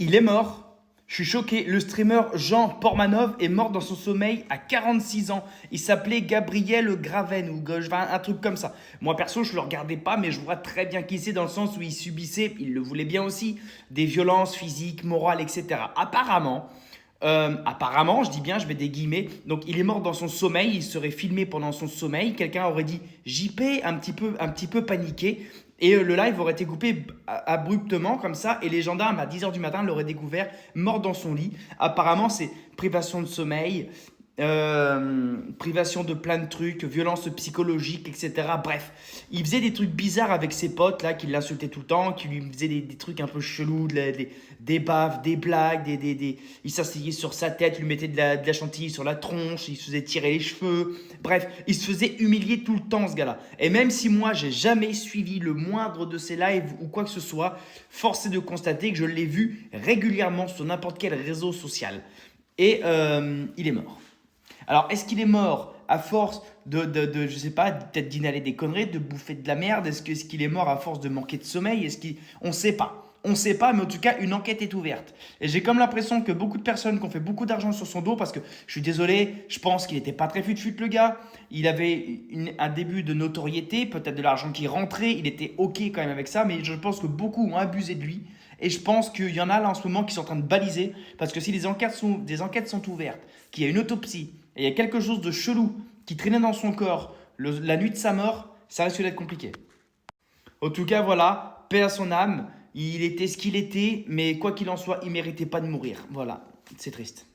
Il est mort. Je suis choqué. Le streamer Jean Portmanov est mort dans son sommeil à 46 ans. Il s'appelait Gabriel Graven ou un truc comme ça. Moi perso, je le regardais pas, mais je vois très bien qui c'est dans le sens où il subissait, il le voulait bien aussi, des violences physiques, morales, etc. Apparemment, je dis bien, je mets des guillemets. Donc, il est mort dans son sommeil. Il serait filmé pendant son sommeil. Quelqu'un aurait dit JP, un petit peu paniqué. Et le live aurait été coupé abruptement comme ça. Et les gendarmes à 10 h du matin l'auraient découvert mort dans son lit. Apparemment, c'est privation de sommeil, privation de plein de trucs, violence psychologique, etc. Bref, il faisait des trucs bizarres avec ses potes là, qui l'insultaient tout le temps, qui lui faisaient des trucs un peu chelous, des baves, des blagues, il s'asseyait sur sa tête, lui mettait de la chantilly sur la tronche, il se faisait tirer les cheveux. Bref, il se faisait humilier tout le temps ce gars-là. Et même si moi j'ai jamais suivi le moindre de ses lives ou quoi que ce soit, force est de constater que je l'ai vu régulièrement sur n'importe quel réseau social. Et il est mort. Alors, est-ce qu'il est mort à force je sais pas, peut-être d'inhaler des conneries, de bouffer de la merde? Est-ce qu'il est mort à force de manquer de sommeil? On ne sait pas. On ne sait pas, mais en tout cas, une enquête est ouverte. Et j'ai comme l'impression que beaucoup de personnes qui ont fait beaucoup d'argent sur son dos, parce que je suis désolé, je pense qu'il n'était pas très fut-fut le gars. Il avait un début de notoriété, peut-être de l'argent qui rentrait, il était OK quand même avec ça, mais je pense que beaucoup ont abusé de lui. Et je pense qu'il y en a là en ce moment qui sont en train de baliser, parce que si des enquêtes sont ouvertes, qu'il y a une autopsie, et il y a quelque chose de chelou qui traînait dans son corps la nuit de sa mort, ça risque d'être compliqué. En tout cas, voilà, paix à son âme. Il était ce qu'il était, mais quoi qu'il en soit, il méritait pas de mourir. Voilà, c'est triste.